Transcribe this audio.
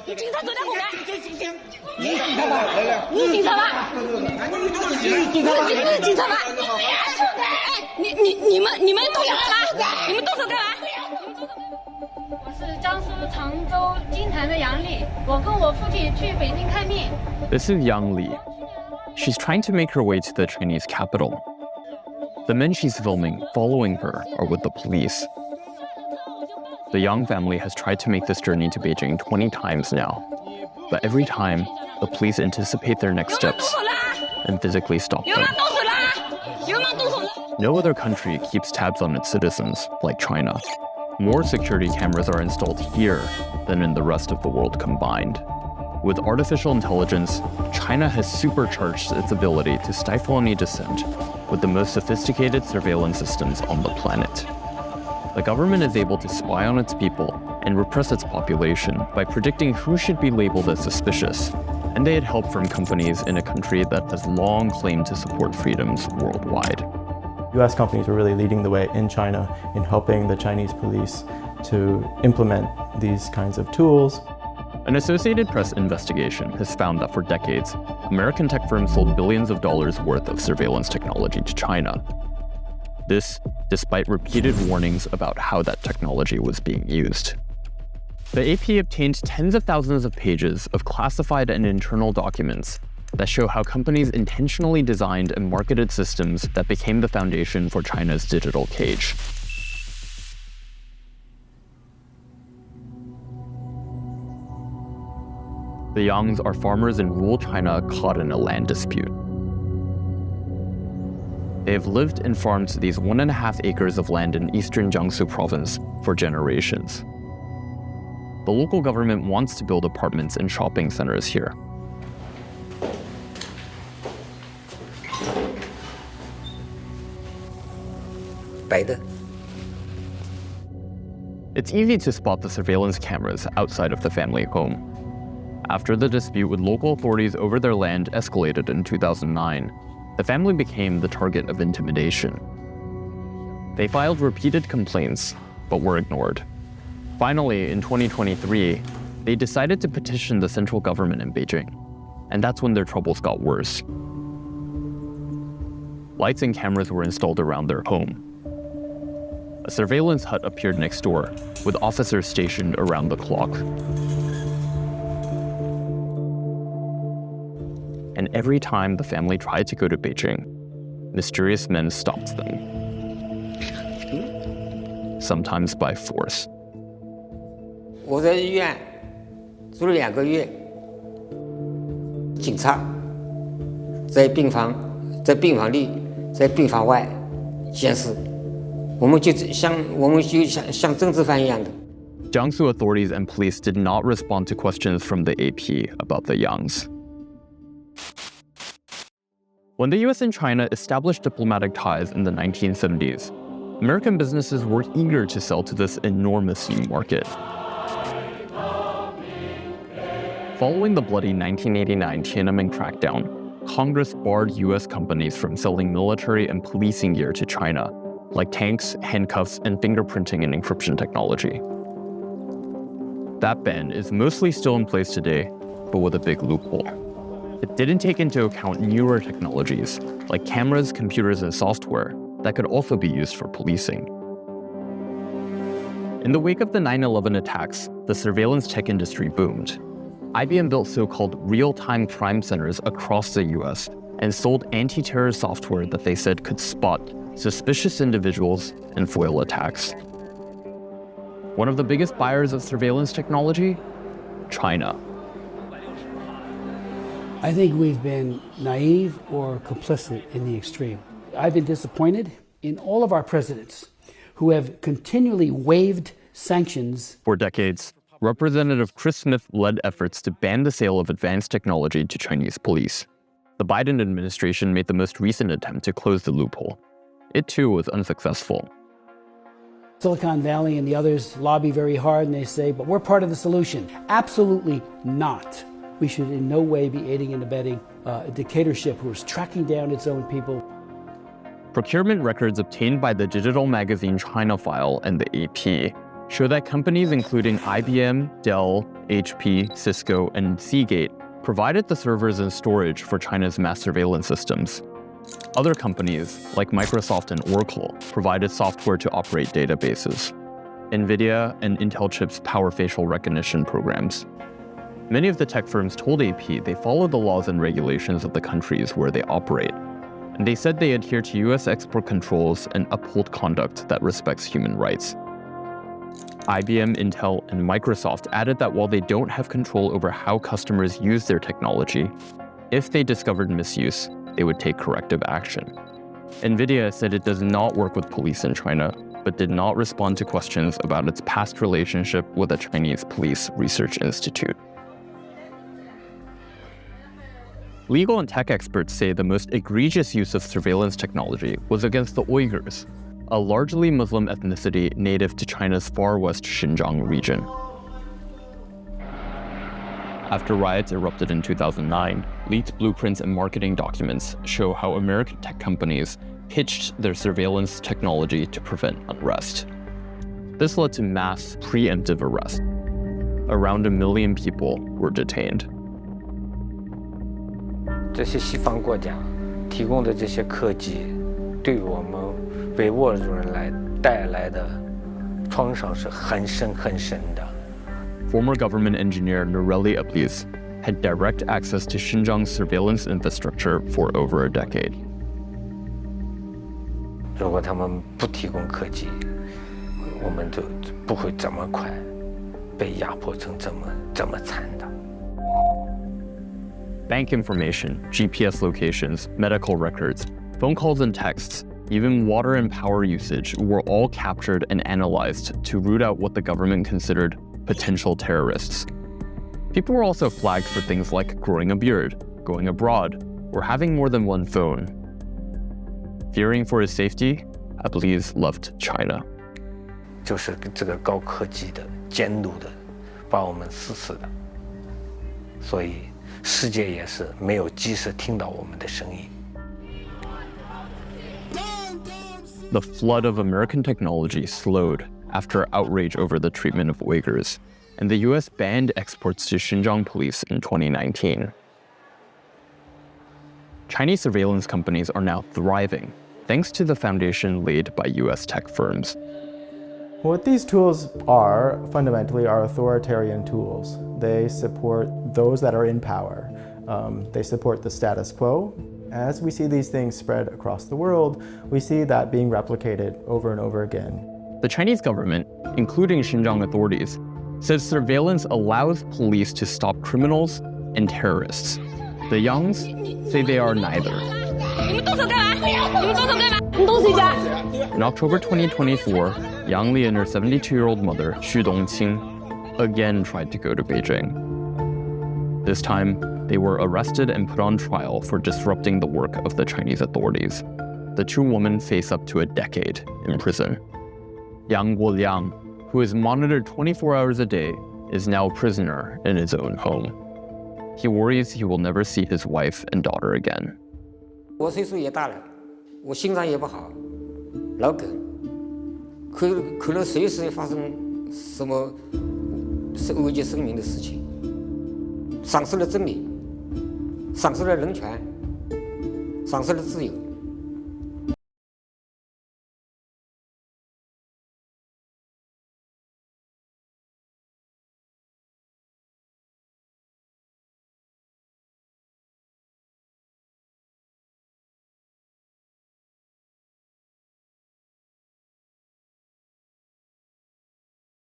你警察走在后面。你警察吧？你警察吧？你警察吧？哎，你们动手干嘛？你们动手干嘛？我是江苏常州金坛的杨丽，我跟我父亲去北京看病。This is Yang Li. She's trying to make her way to the Chinese capital. The men she's filming following her are with the police. The Yang family has tried to make this journey to Beijing 20 times now. But every time, the police anticipate their next steps and physically stop them. No other country keeps tabs on its citizens like China. More security cameras are installed here than in the rest of the world combined. With artificial intelligence, China has supercharged its ability to stifle any dissent with the most sophisticated surveillance systems on the planet. The government is able to spy on its people and repress its population by predicting who should be labeled as suspicious. And they had help from companies in a country that has long claimed to support freedoms worldwide. US companies were really leading the way in China in helping the Chinese police to implement these kinds of tools. An Associated Press investigation has found that for decades, American tech firms sold billions of dollars worth of surveillance technology to China. This, despite repeated warnings about how that technology was being used. The AP obtained tens of thousands of pages of classified and internal documents that show how companies intentionally designed and marketed systems that became the foundation for China's digital cage. The Yangs are farmers in rural China caught in a land dispute. They have lived and farmed these 1.5 acres of land in eastern Jiangsu province for generations. The local government wants to build apartments and shopping centers here. It's easy to spot the surveillance cameras outside of the family home. After the dispute with local authorities over their land escalated in 2009, the family became the target of intimidation. They filed repeated complaints, but were ignored. Finally, in 2023, they decided to petition the central government in Beijing, and that's when their troubles got worse. Lights and cameras were installed around their home. A surveillance hut appeared next door, with officers stationed around the clock. And every time the family tried to go to Beijing, mysterious men stopped them. Sometimes by force. 我在医院住了2个月，警察在病房里，在病房外监视，我们就像政治犯一样的。Jiangsu authorities and police did not respond to questions from the AP about the Yangs. When the US and China established diplomatic ties in the 1970s, American businesses were eager to sell to this enormous new market. Following the bloody 1989 Tiananmen crackdown, Congress barred US companies from selling military and policing gear to China, like tanks, handcuffs, and fingerprinting and encryption technology. That ban is mostly still in place today, but with a big loophole. It didn't take into account newer technologies, like cameras, computers, and software, that could also be used for policing. In the wake of the 9/11 attacks, the surveillance tech industry boomed. IBM built so-called real-time crime centers across the US and sold anti-terror software that they said could spot suspicious individuals and foil attacks. One of the biggest buyers of surveillance technology? China. I think we've been naive or complicit in the extreme. I've been disappointed in all of our presidents who have continually waived sanctions. For decades, Representative Chris Smith led efforts to ban the sale of advanced technology to Chinese police. The Biden administration made the most recent attempt to close the loophole. It too was unsuccessful. Silicon Valley and the others lobby very hard and they say, but we're part of the solution. Absolutely not. We should in no way be aiding and abetting a dictatorship who is tracking down its own people. Procurement records obtained by the digital magazine China File and the AP show that companies including IBM, Dell, HP, Cisco, and Seagate provided the servers and storage for China's mass surveillance systems. Other companies, like Microsoft and Oracle, provided software to operate databases. NVIDIA and Intel chips power facial recognition programs. Many of the tech firms told AP they follow the laws and regulations of the countries where they operate, and they said they adhere to US export controls and uphold conduct that respects human rights. IBM, Intel, and Microsoft added that while they don't have control over how customers use their technology, if they discovered misuse, they would take corrective action. NVIDIA said it does not work with police in China, but did not respond to questions about its past relationship with the Chinese Police Research Institute. Legal and tech experts say the most egregious use of surveillance technology was against the Uyghurs, a largely Muslim ethnicity native to China's far west Xinjiang region. After riots erupted in 2009, leaked blueprints and marketing documents show how American tech companies pitched their surveillance technology to prevent unrest. This led to mass preemptive arrest. Around 1 million people were detained. 这些西方国家提供的这些科技，对我们维吾尔族人来带来的创伤是很深很深的。 Former government engineer Nureli Abliz had direct access to Xinjiang's surveillance infrastructure for over a decade. 如果他们不提供科技，我们就不会这么快被压迫成这么惨的。 Bank information, GPS locations, medical records, phone calls and texts, even water and power usage were all captured and analyzed to root out what the government considered potential terrorists. People were also flagged for things like growing a beard, going abroad, or having more than one phone. Fearing for his safety, Abliz left China. 就是这个高科技的监督的，把我们死死的，所以世界也是没有及时听到我们的声音。 The flood of American technology slowed after outrage over the treatment of Uyghurs, and the US banned exports to Xinjiang police in 2019. Chinese surveillance companies are now thriving, thanks to the foundation laid by US tech firms. What these tools are, fundamentally, are authoritarian tools. They support those that are in power. They support the status quo. As we see these things spread across the world, we see that being replicated over and over again. The Chinese government, including Xinjiang authorities, says surveillance allows police to stop criminals and terrorists. The Yangs say they are neither. In October 2024, Yang Li and her 72-year-old mother, Xu Dongqing, again tried to go to Beijing. This time, they were arrested and put on trial for disrupting the work of the Chinese authorities. The two women face up to a decade in prison. Yang Guoliang, who is monitored 24 hours a day, is now a prisoner in his own home. He worries he will never see his wife and daughter again. 我岁数也大了，我心脏也不好，老梗，可能随时发生什么危及生命的事情，丧失了真理，丧失了人权，丧失了自由。